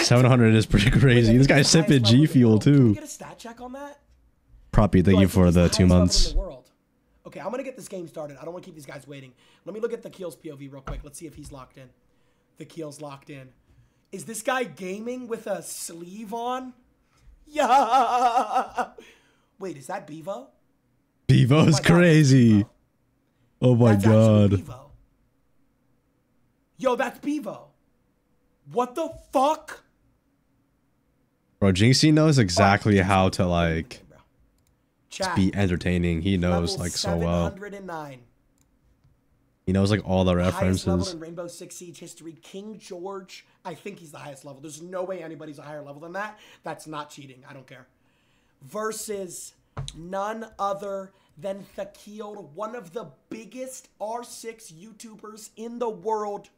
700 is pretty crazy. This guy's sipping G Fuel too. Can we get a stat check on that? Proppy, thank you for the 2 months. Okay, I'm gonna get this game started. I don't want to keep these guys waiting. Let me look at Thaqil's POV real quick. Let's see if he's locked in. Thaqil's locked in. Is this guy gaming with a sleeve on? Yeah. Wait, is that Bevo? Bevo's crazy. Bevo. Oh my god. Bevo. Yo, that's Bevo. What the fuck? Bro, Jinxie knows exactly how to like be entertaining. He knows like so well. He knows like all the references. Highest level in Rainbow Six Siege history. KingGeorge. I think he's the highest level. There's no way anybody's a higher level than that. That's not cheating. I don't care. Versus none other than Thaqil, one of the biggest R6 YouTubers in the world.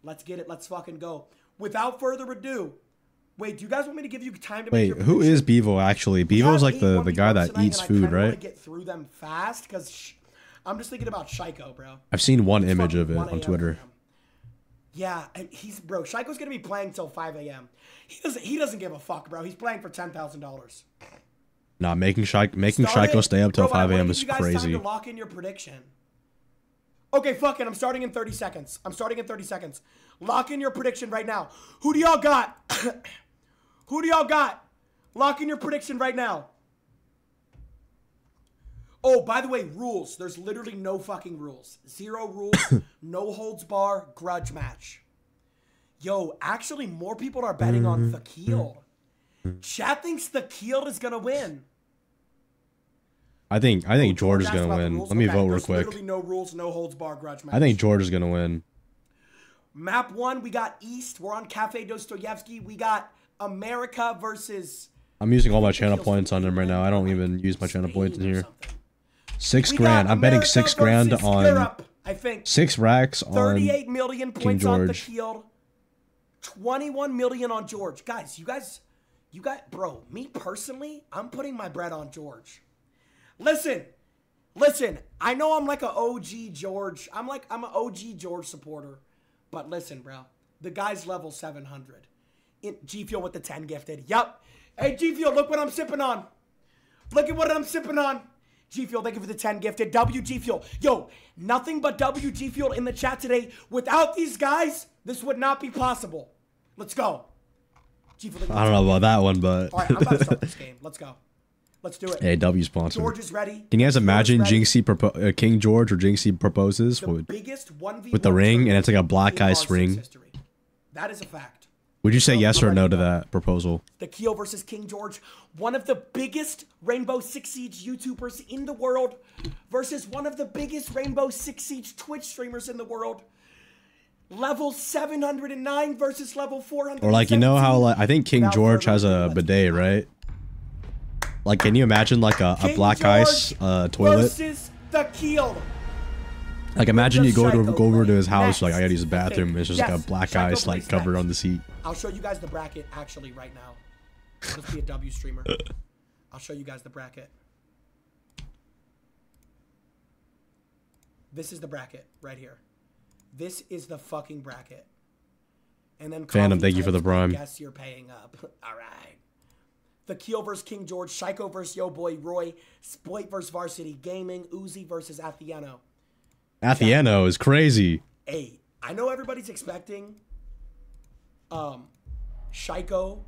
Let's get it. Let's fucking go. Without further ado. Wait, do you guys want me to give you time to make your who is Bevo actually? Bevo's like the guy that eats food, right? I want to get through them fast because I'm just thinking about Shaiko, bro. I've seen one image of it on Twitter. Yeah, and bro, Shaiko's gonna be playing till 5 a.m. He doesn't give a fuck, bro. He's playing for $10,000. Nah, making Shaiko stay up till 5 a.m. is crazy. Time to lock in your prediction. Okay, fuck it. I'm starting in 30 seconds. Lock in your prediction right now. Who do y'all got? Who do y'all got? Lock in your prediction right now. Oh, by the way, rules. There's literally no fucking rules. 0 rules. No holds bar. Grudge match. Yo, actually, more people are betting on Thaqil. Chat thinks Thaqil is gonna win. I think George is gonna win. Let me vote real quick. Literally no rules, no holds bar. Grudge match. I think George is gonna win. Map 1, we got East. We're on Cafe Dostoyevsky. We got America versus... I'm using all my channel points on him right now. I don't even use my channel points in here. 6 grand. I'm betting 6 grand on... Europe, I think. 6 racks on 38 million points on KingGeorge. Thaqil. 21 million on George. Guys, you guys... Bro, me personally, I'm putting my bread on George. Listen. I know I'm like an OG George. I'm an OG George supporter. But listen, bro. The guy's level 700. G Fuel with the 10 gifted. Yup. Hey, G Fuel, look what I'm sipping on. Look at what I'm sipping on. G Fuel, thank you for the 10 gifted. WG Fuel. Yo, nothing but WG Fuel in the chat today. Without these guys, this would not be possible. Let's go. G Fuel, I don't know about that one, but... All right, I'm about to start this game. Let's go. Let's do it. Hey, W sponsor. George is ready. Can you guys imagine Jinxie KingGeorge or Jinxie proposes with the ring, and it's like a black ice ring? That is a fact. Would you say yes or no to that proposal? Thaqil versus KingGeorge, one of the biggest Rainbow Six Siege YouTubers in the world, versus one of the biggest Rainbow Six Siege Twitch streamers in the world. Level 709 versus level 400. Or like, you know how like I think KingGeorge has a bidet, right? Like, can you imagine like a black ice toilet? Versus Thaqil. Like, imagine you go over to his house, like, I gotta use the bathroom. It's just like a black ice like covered on the seat. I'll show you guys the bracket actually right now. I'll just be a W streamer. I'll show you guys the bracket. This is the bracket right here. This is the fucking bracket. And then Phantom, thank you for the prime. Guess you're paying up. All right. Thaqil versus KingGeorge, Shaiko versus Yo Boy Roy, Sploit versus Varsity Gaming, Uzi versus Athieno. Athieno is crazy. Hey, I know everybody's expecting Shaiko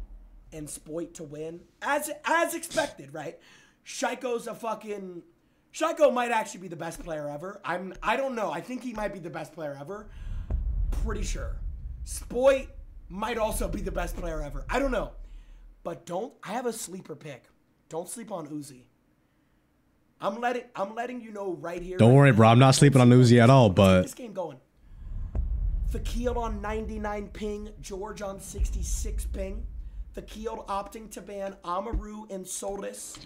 and Sploit to win. As expected, right? Shaiko might actually be the best player ever. I don't know. I think he might be the best player ever. Pretty sure. Sploit might also be the best player ever. I don't know. But I have a sleeper pick. Don't sleep on Uzi. I'm letting you know right here. Don't worry, bro. I'm not sleeping on Uzi at all, but this game going. Thaqil on 99 ping, George on 66 ping. Thaqil opting to ban Amaru and Solis.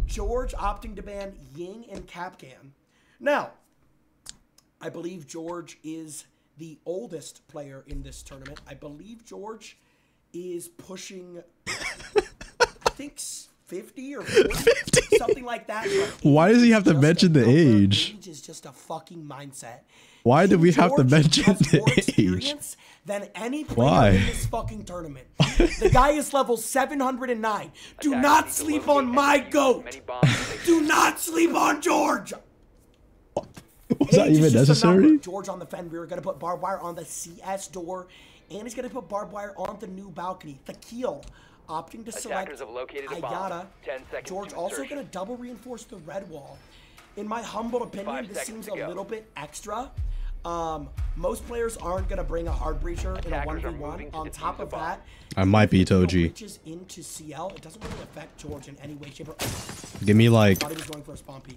George opting to ban Ying and Capcan. Now, I believe George is the oldest player in this tournament. I believe George is pushing, I think, 50 or 40, something like that. Why does he have to mention the age? Age is just a fucking mindset. Why do we have to mention the age? Than any player in this fucking tournament. The guy is level 709. Do not sleep on my GOAT. Do not sleep on George. Was that even necessary? George on the fence. We were going to put barbed wire on the CS door. And he's going to put barbed wire on the new balcony. Thaqil opting to select Ayada. George also going to double reinforce the red wall. In my humble opinion, this seems a little bit extra. Most players aren't going to bring a hard breacher in a 1v1. On top of that, I might be Toji. Into CL, it doesn't really affect George in any way, shape, or Give me like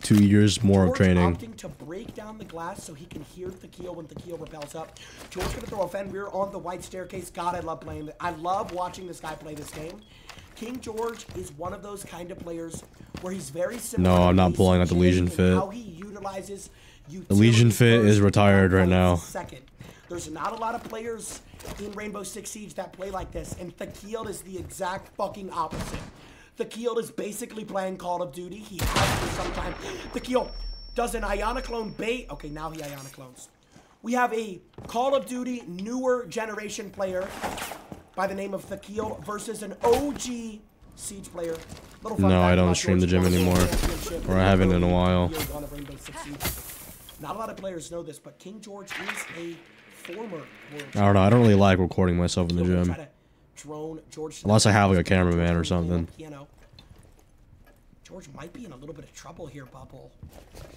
2 years more of training. Opting to break down the glass so he can hear Thaqil when Thaqil repels up. George going to throw a Fen rear on the white staircase. God, I love playing it. I love watching this guy play this game. KingGeorge is one of those kind of players where he's very similar. No, I'm not pulling out the Legion fit. How he utilizes the Legion fit is retired right now. Second, there's not a lot of players in Rainbow Six Siege that play like this, and Thaqil is the exact fucking opposite. Thaqil is basically playing Call of Duty. He has for some time. Thaqil does an Iona clone bait. Okay, now he Iona clones. We have a Call of Duty newer generation player by the name of Thaqil versus an OG Siege player. No, I don't stream the gym anymore, or I haven't in a while. Not a lot of players know this, but KingGeorge is a former world I don't know. I don't really like recording myself in the gym. Unless I have like a cameraman or something. George might be in a little bit of trouble here, Bubble.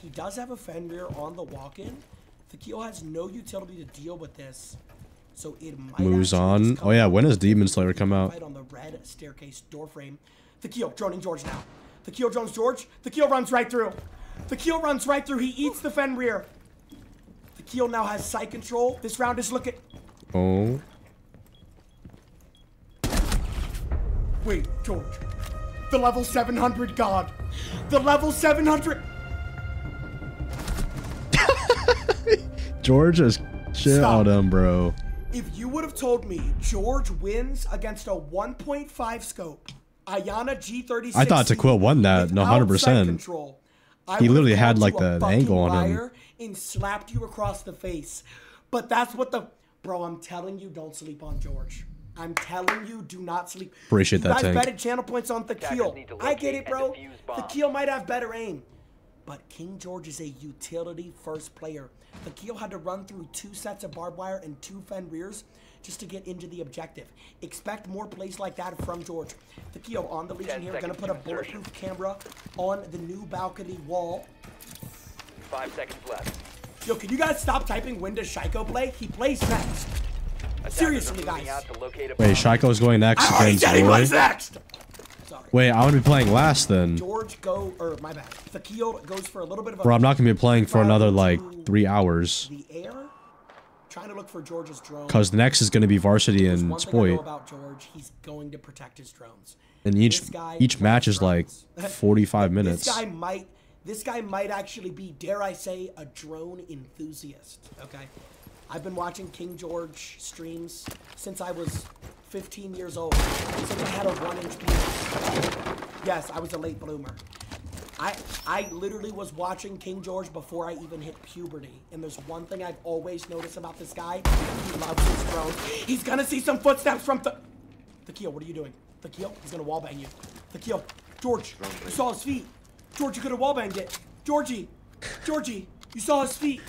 He does have a Fenrir on the walk-in. Thaqil has no utility to deal with this. So it might moves on. Oh yeah, when does Demon Slayer come out? Right on the red staircase door frame. Thaqil droning George now. Thaqil drones George. Thaqil runs right through. Thaqil runs right through. He eats the Fen rear. Thaqil now has side control. This round is looking. Oh. Wait, George. The level 700 god. The level 700. George is shit on him, bro. If you would have told me George wins against a 1.5 scope, Iona G36, I thought Thaqil won that. No, 100%. He literally had like the angle on him and slapped you across the face. But that's what the bro. I'm telling you, don't sleep on George. I'm telling you, do not sleep. Appreciate that, Tank. You guys betted channel points on Thaqil. I get it, bro. Thaqil might have better aim, but KingGeorge is a utility-first player. Thaqil had to run through 2 sets of barbed wire and 2 Fen rears just to get into the objective. Expect more plays like that from George. Thaqil on the Legion here, gonna put a bulletproof camera on the new balcony wall. 5 seconds left. Yo, can you guys stop typing when does Shaiko play? He plays next. Seriously, guys. Wait, Shaiko's going next against Roy? Next. Sorry. Wait, I want to be playing last then. George my bad. Thaqil goes for a little bit of a... Bro, I'm not going to be playing for another, like, 3 hours. The air? Trying to look for George's drone. Because the next is going to be Varsity and One thing I know Spoit. about George, he's going to protect his drones. And each match is like 45 minutes. This guy might actually be, dare I say, a drone enthusiast. Okay, I've been watching KingGeorge streams since I was 15 years old. Since I had a 1-inch penis. Yes, I was a late bloomer. I literally was watching KingGeorge before I even hit puberty. And there's one thing I've always noticed about this guy. He loves his drone. He's gonna see some footsteps from Thaqil, what are you doing? Thaqil, he's gonna wallbang you. Thaqil, George, you saw his feet. George, you could have wallbanged it. Georgie, you saw his feet.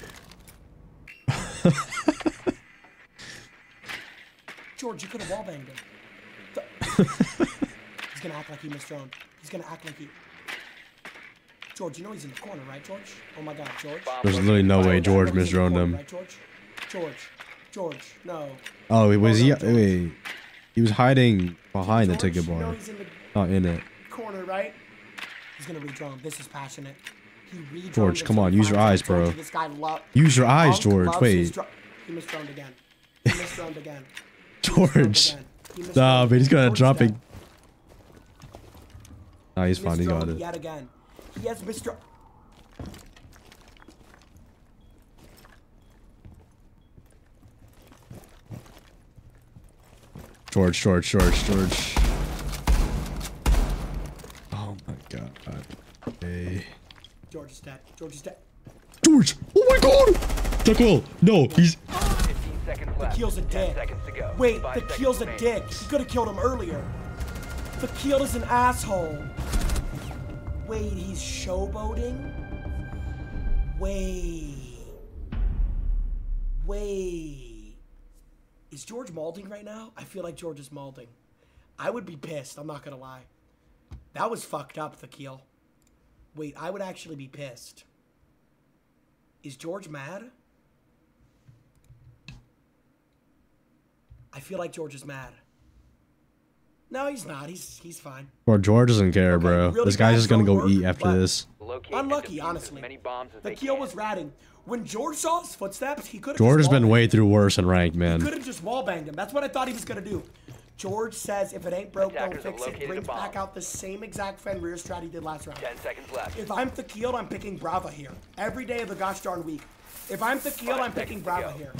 George, you could have wallbanged him. He's gonna act like he missed drone. He's gonna act like he... George, you know he's in the corner, right, George? Oh my God, George. There's literally no way George misdroned him. Right, George, no. Oh, was he? Wait, he was hiding behind the ticket bar, not in it. Corner, right? He's gonna redrone. This is passionate. George, come on, use your eyes, bro. Use your eyes, George. Wait. He misdroned again. He misdroned again. George. Nah, but he's gonna drop it. Nah, he's fine. He got it. Yet again. He has Mr. George. Oh is dead. George is dead. George! Oh my god! Thaqil! No, he's... 15 seconds left. Thaqil's a 10 dick. seconds to go. Wait, 5 seconds Thaqil's a remaining. dick. He could have killed him earlier. Thaqil is an asshole. Wait, he's showboating? Wait. Is George malding right now? I feel like George is malding. I would be pissed, I'm not gonna lie. That was fucked up, Thaqil. Wait, I would actually be pissed. Is George mad? I feel like George is mad. No, he's not. He's fine. Bro, George doesn't care, bro. really This guy's just gonna bad go work, eat after but- this. Locate and Unlucky, defuse honestly. as many bombs as they Thaqil can. was ratting. When George saw his footsteps, he could have. George has been way through worse in ranked, He man. could have just wallbanged him. That's what I thought he was gonna do. George says, if it ain't broke, don't Attackers have fix it. located Brings a bomb. back out the same exact Fenrir strat he did last round. 10 seconds left. If I'm Thaqil, I'm picking Brava here. Every day of the gosh darn week. If I'm Thaqil, 5 I'm picking seconds to Brava go. here.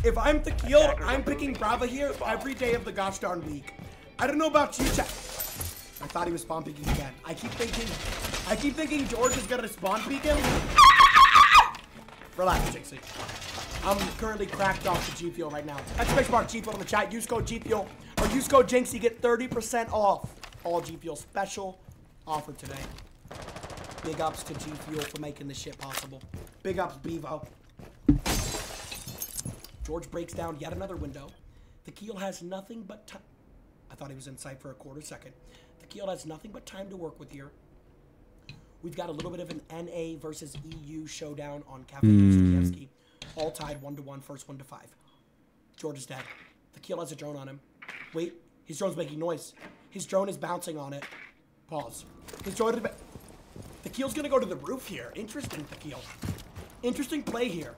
If I'm Thaqil, Attackers I'm are picking moving Brava to here the bomb. every day of the gosh darn week. I don't know about you, chat. I thought he was spawn peeking again. I keep thinking George is gonna spawn peek him. Relax, Jinxie. I'm currently cracked off the G Fuel right now. Exclamation mark G Fuel in the chat. Use code G Fuel or use code Jinxie. Get 30% off all G Fuel. Special offer today. Big ups to G Fuel for making this shit possible. Big ups, Bevo. George breaks down yet another window. Thaqil has nothing but time. I thought he was in sight for a quarter second. Thaqil has nothing but time to work with here. We've got a little bit of an NA versus EU showdown on Dostoevsky. All tied 1-1, first 1-5. George is dead. Thaqil has a drone on him. Wait, his drone's making noise. His drone is bouncing on it. Pause. His drone is... Thaqil's gonna go to the roof here. Interesting, Thaqil. Interesting play here.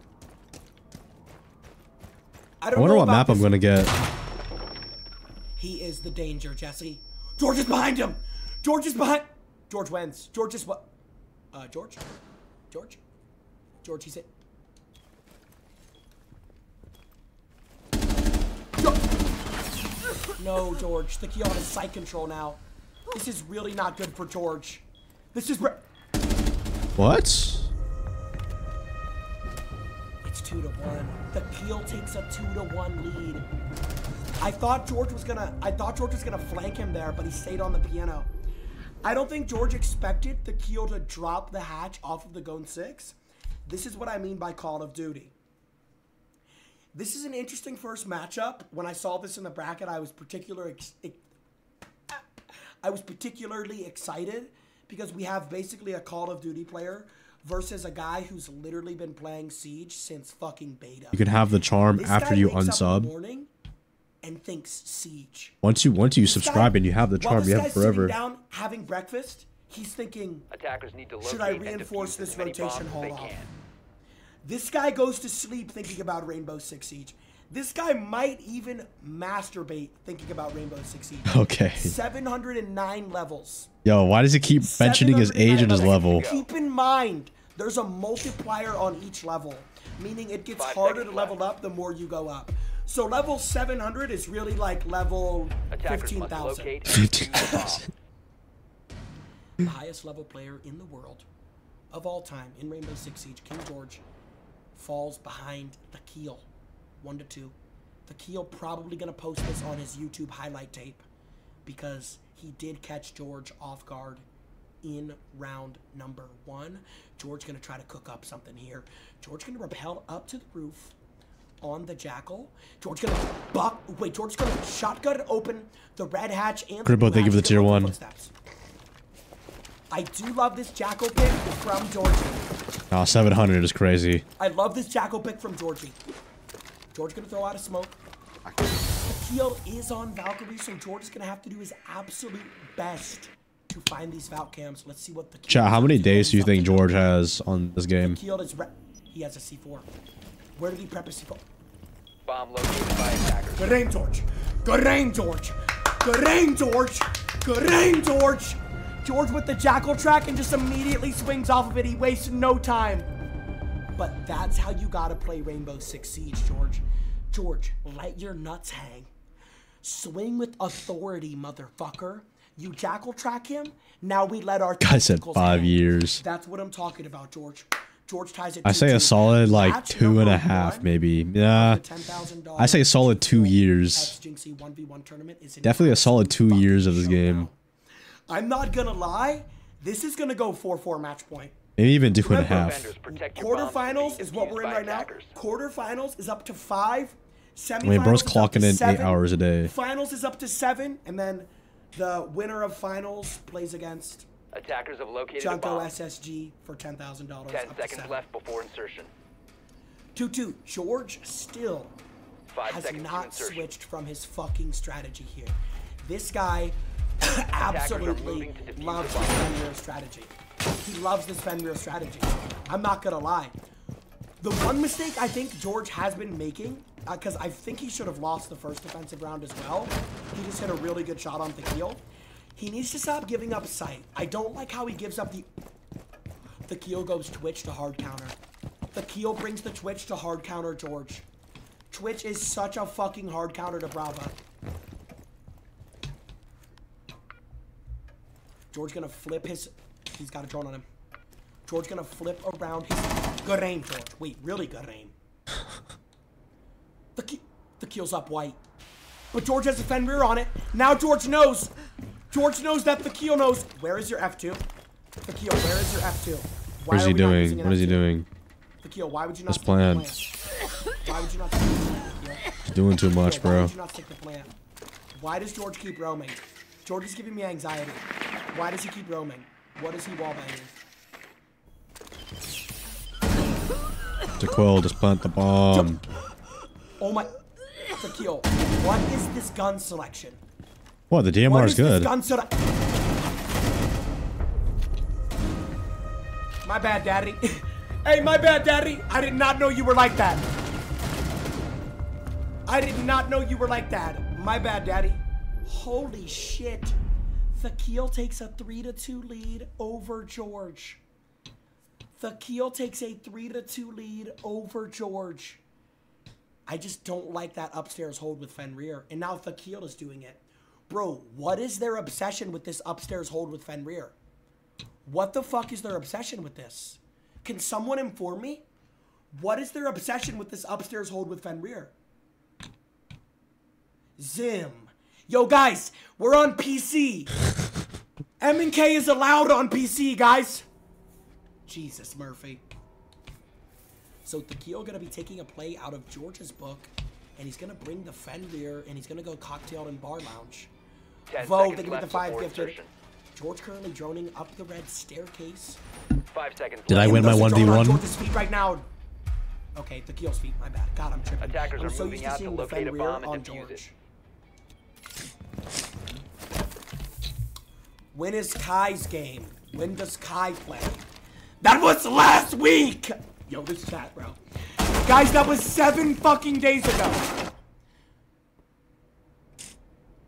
I wonder what map I'm gonna get. He is the danger, Jesse. George is behind him. George is behind. George wins. George is what? George? George? George, he's it. No, George. Thaqil has sight control now. This is really not good for George. This is... What? It's 2-1. Thaqil takes a 2-1 lead. I thought George was gonna flank him there, but he stayed on the piano. I don't think George expected Thaqil to drop the hatch off of the Gone 6. This is what I mean by Call of Duty. This is an interesting first matchup. When I saw this in the bracket, I was particularly excited because we have basically a Call of Duty player versus a guy who's literally been playing Siege since fucking beta. You can have the charm This after guy you wakes up in the unsub. morning and thinks Siege. Once you subscribe and you have the While charm, this you have guy's it forever. sitting down having breakfast, he's thinking, Attackers need to locate should I and reinforce defuse this as many rotation bombs as hold they off? can. This guy goes to sleep thinking about Rainbow Six Siege. This guy might even masturbate thinking about Rainbow Six Siege. Okay. 709 levels. Yo, why does he keep mentioning his age and his 709 level? Keep in mind, there's a multiplier on each level, meaning it gets 5 harder to seconds level left. up the more you go up. So level 700 is really like level Attackers must 15,000. locate and defuse the bomb. The highest level player in the world of all time in Rainbow Six Siege, KingGeorge, falls behind Thaqil 1-2. Thaqil probably gonna post this on his YouTube highlight tape because he did catch George off guard in round number 1. George gonna try to cook up something here. George gonna rappel up to the roof on the Jackal. George gonna George's gonna shotgun open the red hatch and the Crippo, blue thank you for the hatch. tier He's gonna 1. look for footsteps. I do love this Jackal pick from Georgie. Oh, 700 is crazy. I love this Jackal pick from Georgie. George gonna throw out a smoke. Thaqil is on Valkyrie, so George is gonna have to do his absolute best to find these Valk cams. Let's see what the Chat, how many days do you think George has on this game? Thaqil is he has a C4. Where did he prep a C4? Bomb located by attackers. Good aim, George. Good aim, George. Good aim, George. Good aim, George. George with the Jackal track and just immediately swings off of it. He wastes no time. But that's how you gotta play Rainbow Six Siege, George. George, let your nuts hang. Swing with authority, motherfucker. You jackal track him. Now we let our I said tentacles 5 hang. years. That's what I'm talking about, George. George ties it. I say a 2-2. solid like Match 2.5 1 maybe. Yeah. of the $10,000 I say a solid 2 years. Jinxie 1v1 tournament is an Definitely a solid 2 absolute years of this fucking game. showdown. I'm not gonna lie. This is gonna go 4-4 match point. Maybe even 2.5. Offenders, protect your bombs from Quarterfinals being is what we're in used by right now. attackers. Quarterfinals is up to 5. Semifinals Wait, bro's is up to clocking in 7. 8 hours a day. Finals is up to 7, and then the winner of finals plays against Attackers have located a Junko bomb. SSG for $10,000. 10 up to seconds 7. left before insertion. 2-2. George still 5 has seconds to not insertion. switched from his fucking strategy here. This guy are absolutely moving to defuse loves the this bomb. Fenrir strategy. He loves this Fenrir strategy. I'm not gonna lie. The one mistake I think George has been making, because I think he should have lost the first defensive round as well. He just hit a really good shot on Thaqil. He needs to stop giving up sight. I don't like how he gives up the... Thaqil goes Twitch to hard counter. Thaqil brings the Twitch to hard counter George. Twitch is such a fucking hard counter to Brava. George gonna flip his... He's got a drone on him. George gonna flip around his... Good aim, George. Wait, really good aim. Thaqil's up white. But George has a Fenrir on it. Now George knows. George knows that Thaqil knows. Where is your F2? Thaqil, where is your F2? What is he doing? What is he doing? Thaqil, why would you not His stick plan. the plan? Why would you not stick the plan, Thaqil? He's doing too much, Thaqil, why bro. would you not stick the plan? Why does George keep roaming? George is giving me anxiety. Why does he keep roaming? What is he wallbanging? Thaqil, just plant the bomb. Oh my... Thaqil, what is this gun selection? What? The DMR What is is this good. gun My bad, daddy. Hey, my bad, daddy. I did not know you were like that. I did not know you were like that. My bad, daddy. Holy shit. Thaqil takes a 3-2 lead over George. Thaqil takes a 3-2 lead over George. I just don't like that upstairs hold with Fenrir. And now Thaqil is doing it. Bro, what is their obsession with this upstairs hold with Fenrir? What the fuck is their obsession with this? Can someone inform me? What is their obsession with this upstairs hold with Fenrir? Zim. Yo, guys, we're on PC. M&K is allowed on PC, guys. Jesus, Murphy. So Thaqil gonna be taking a play out of George's book, and he's gonna bring the Fenrir, and he's gonna go cocktail and bar lounge. 10 Vogue, seconds they give me left the 5 before gifted. insertion. George currently droning up the red staircase. 5 seconds Did I left. win my There's a drone on 1v1? George's feet right now. Okay, Thaqil's feet. My bad. God, I'm tripping. Attackers I'm are so moving used to out to seeing the locate a Fenrir bomb and on defuse it. George. When is Kai's game? When does Kai play? That was last week! Yo, this chat, bro. Guys, that was 7 fucking days ago.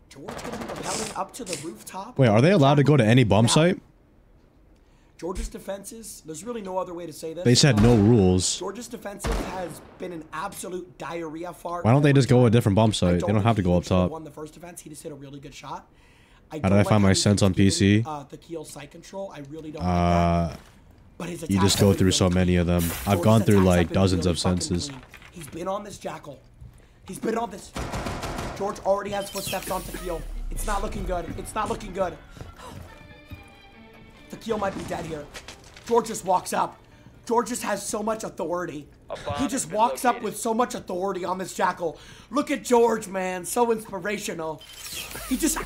George gonna be rappelling up to the rooftop. Wait, are they allowed to go to any bomb Now, site? George's defenses, there's really no other way to say this. They said no rules. George's defensive has been an absolute diarrhea fart. Why don't they just go to a different bomb I site? They don't think have to go he up should've top. Won the first defense. He just hit a really good shot. How did I find my he sense on keeps giving, PC? Thaqil sight control. I really don't like that. But his You just attacks go have been through so really many clean. of them. I've George's gone through attacks have like been dozens really of fucking senses. clean. He's been on this jackal. He's been on this. George already has footsteps on Thaqil. It's not looking good. It's not looking good. Thaqil might be dead here. George just walks up. George just has so much authority. He just walks up with so much authority on this jackal. Look at George, man. So inspirational. He just...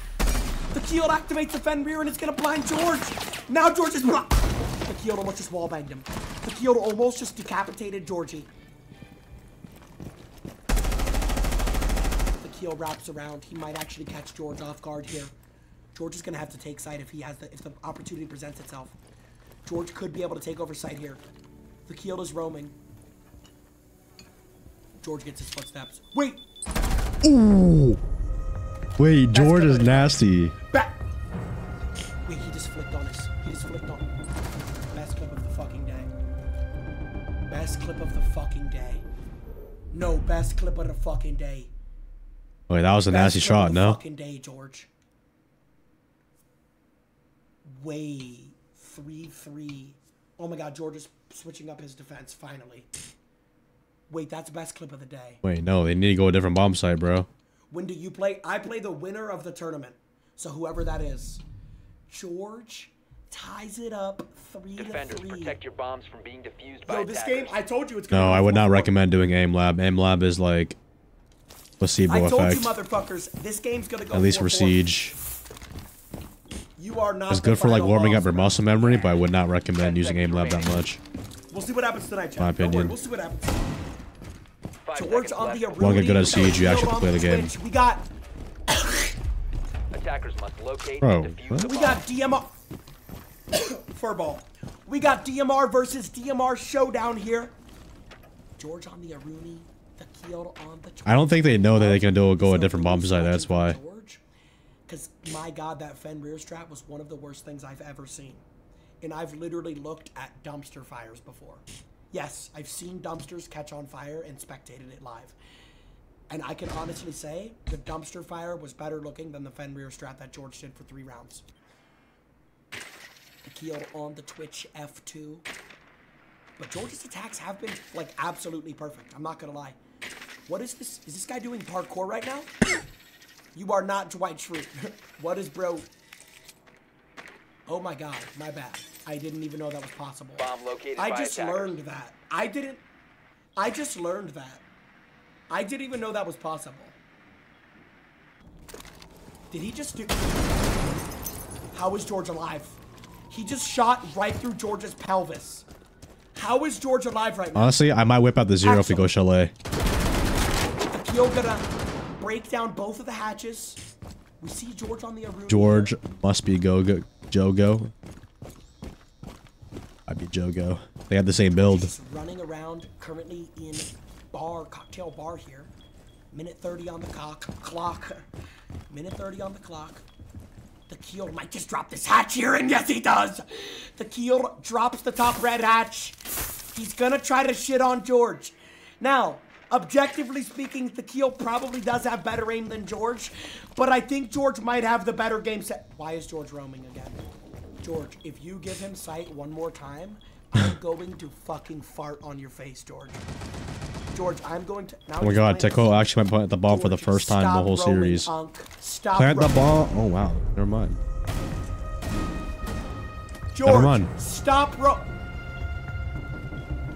Thaqil activates the Fenrir and it's gonna blind George. Now George is... Thaqil almost just wallbanged him. Thaqil almost just decapitated Georgie. Thaqil wraps around. He might actually catch George off guard here. George is gonna have to take sight if the opportunity presents itself. George could be able to take over sight here. Thaqil is roaming. George gets his footsteps. Wait! Ooh! Wait, George is nasty. Back! Wait, he just flicked on us. He just flicked on. Best clip of the fucking day. Best clip of the fucking day. No, best clip of the fucking day. Wait, that was a nasty Best clip of shot, the no? fucking day, George. way 3-3. Oh my God, George is switching up his defense finally. Wait, that's the best clip of the day. Wait, no, they need to go a different bomb site, bro. When do you play? I play the winner of the tournament. So whoever that is. George ties it up 3-3. Defenders, protect your bombs from being defused by Yo, this attackers. game, I told you it's gonna No, be I would not 4-4. recommend doing aim lab. Aim lab is like placebo I told effect. you, motherfuckers, this game's gonna go At least for 4-4. siege. You are not. It's the good for like final warming boss. up your muscle memory, but I would not recommend using aim lab that much. We'll see what happens tonight, Chad. My Don't worry, opinion. we'll see what happens. 5 George seconds on left. the Want to get good at siege, you actually have to play the game. We got Attackers must locate Bro, and defuse what? the We bomb. got DMR. Furball. We got DMR versus DMR showdown here. George on the Aruni. Thaqil on the. I don't think they know that they can go a different bomb site. That's why. Because my God, that Fen rear strat was one of the worst things I've ever seen, and I've literally looked at dumpster fires before. Yes, I've seen dumpsters catch on fire and spectated it live. And I can honestly say the dumpster fire was better looking than the Fen rear strat that George did for 3 rounds. Thaqil on the Twitch F2. But George's attacks have been, like, absolutely perfect. I'm not going to lie. What is this? Is this guy doing parkour right now? You are not Dwight Schrute. What is bro? Oh my God, my bad. I didn't even know that was possible. Bomb located I by just attackers. learned that. I just learned that. I didn't even know that was possible. Did he just do... How is George alive? He just shot right through George's pelvis. How is George alive right now? Honestly, I might whip out the 0 if we go chalet. Thaqil gonna break down both of the hatches. We see George on the Aruna. George must be Jogo. I'd be Jogo. They had the same build. Just running around, currently in cocktail bar here. Minute 30 on the clock. Minute 30 on the clock. Thaqil might just drop this hatch here, and yes, he does. Thaqil drops the top red hatch. He's gonna try to shit on George. Now, objectively speaking, Thaqil probably does have better aim than George, but I think George might have the better game set. Why is George roaming again? George, if you give him sight one more time, I'm going to fucking fart on your face, George. George, I'm going to... Now Oh my God, Thaqil actually might plant the bomb for the first time in the whole series. Stop Plant the roaming. bomb. Oh wow, never mind. George, Never mind. stop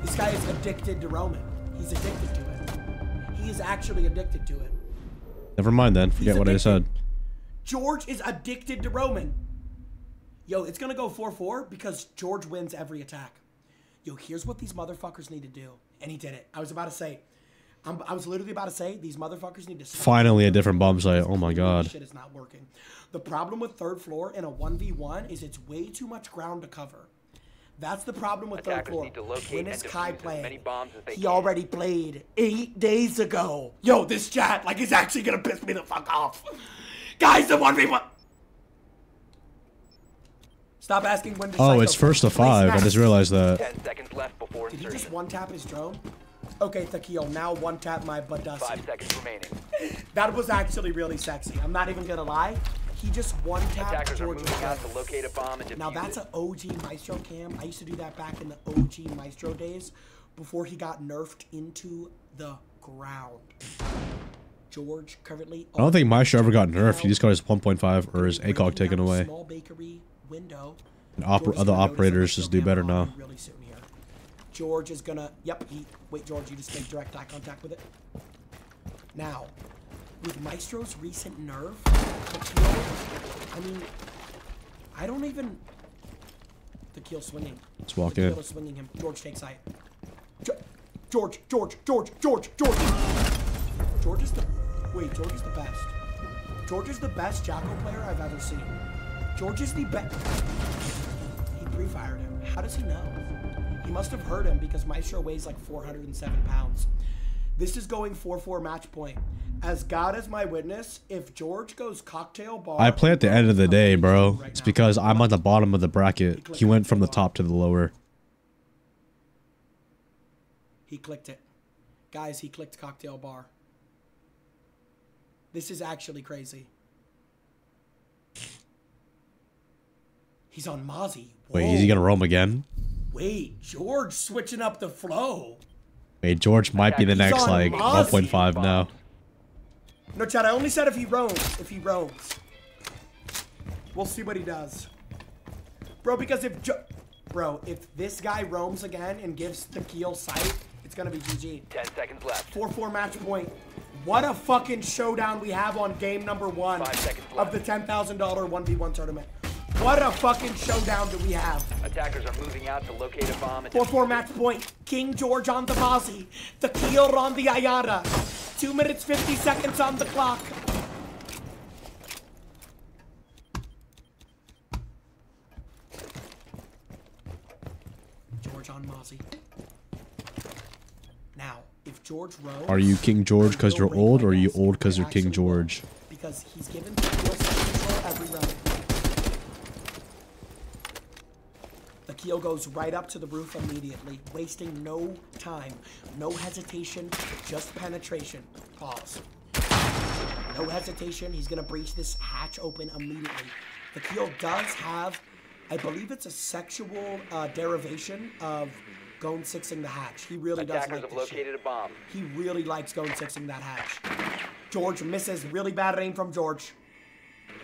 This guy is addicted to roaming. He's addicted to it. He is actually addicted to it. Never mind then. Forget what I said. George is addicted to roaming. Yo, it's gonna go 4-4 because George wins every attack. Yo, here's what these motherfuckers need to do. And he did it. I was about to say, I was literally about to say, these motherfuckers need to stop. Finally a different bomb site. Oh my God. Shit is not working. The problem with third floor in a 1v1 is it's way too much ground to cover. That's the problem with third Attackers floor. need to locate When and is Kai defuse as playing? many bombs as they He can. already played 8 days ago. Yo, this chat, like, is actually gonna piss me the fuck off. Guys, the 1v1. Stop asking when to Oh, psycho. it's first to 5. I just realized that. 10 seconds left before Did he just insertion. one-tap his drone? Okay, Thaqil, now one-tap my Badussi. 5 seconds remaining. That was actually really sexy. I'm not even gonna lie. He just one-tapped Attackers are George's moving out drone. to locate a bomb and defuse Now that's it. an OG Maestro cam. I used to do that back in the OG Maestro days before he got nerfed into the ground. George currently... I don't think Maestro ever got nerfed. He just got his 1.5 or his ACOG taken away. Small bakery window. And George is other gonna notice operators the just do Maestro better cam now. on really soon here. George is gonna... Yep, wait, George, you just make direct eye contact with it. Now, with Maestro's recent nerf, Thaqil, I mean, I don't even... Thaqil swinging. Let's walk in. Thaqil is swinging him. George takes sight. George is the... Wait, George is the best. George is the best Jacko player I've ever seen. George is the best... He pre-fired him. How does he know? He must have heard him because Maestro weighs like 407 pounds. This is going 4-4 match point. As God is my witness, if George goes cocktail bar... I play at the end of the day, bro. Right It's now. because I'm at the bottom of the bracket. He went from the top to the lower. He clicked it. Guys, he clicked cocktail bar. This is actually crazy. He's on Mozzie. Wait, is he gonna roam again? Wait, George switching up the flow. Wait, George might be the next on like Mozzie. 1.5 now. No, Chad, I only said if he roams. If he roams. We'll see what he does. Bro, because if this guy roams again and gives Thaqil sight, it's gonna be GG. 10 seconds left. 4-4 match point. What a fucking showdown we have on game number 1 5 seconds of the $10,000 1v1 tournament. What a fucking showdown do we have. Attackers are moving out to locate a bomb. 4-4 match point. KingGeorge on the Mozzie. Thaqil on the Ayana. 2 minutes 50 seconds on the clock. George on Mozzie. Now, if George roams... Are you KingGeorge because you're old, or are you old because you're KingGeorge? Because he's given Thaqil control every round. Thaqil goes right up to the roof immediately, wasting no time, no hesitation, just penetration. Pause. No hesitation. He's gonna breach this hatch open immediately. Thaqil does have, I believe it's a sexual derivation of going sixing the hatch. He really does Attackers like have this shit. located a bomb. He really likes going sixing that hatch. George misses. Really bad aim from George.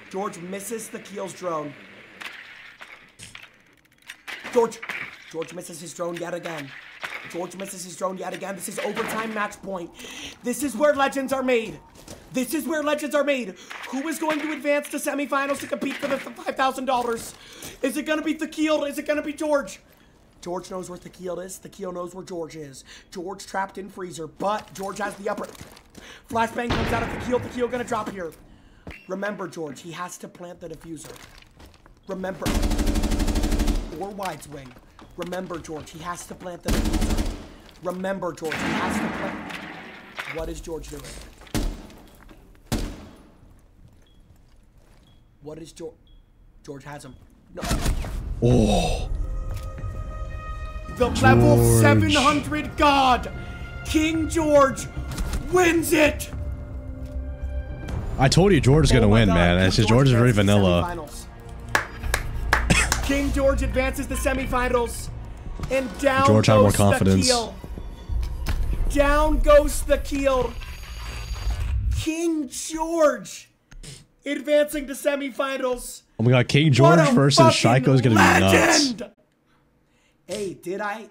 George misses Thaqil's drone. George misses his drone yet again. George misses his drone yet again. This is overtime match point. This is where legends are made. This is where legends are made. Who is going to advance to semifinals to compete for the $5,000? Is it going to be Thaqil? Is it going to be George? George knows where Thaqil is. Thaqil knows where George is. George trapped in freezer, but George has the upper. Flashbang comes out of Thaqil. Thaqil going to drop here. Remember, George, he has to plant the diffuser. Remember. Or wide swing. Remember, George, he has to plant the diffuser. Remember, George, he has to plant. What is George doing? What is George? George has him. No. Oh. The level 700 god, KingGeorge, wins it. I told you George is gonna win, God. man. It's just George is very vanilla. KingGeorge advances the semifinals, and down George had goes more confidence. Thaqil. Down goes Thaqil. KingGeorge advancing to semifinals. Oh my god, KingGeorge versus Shaiko is gonna be nuts. Hey, did I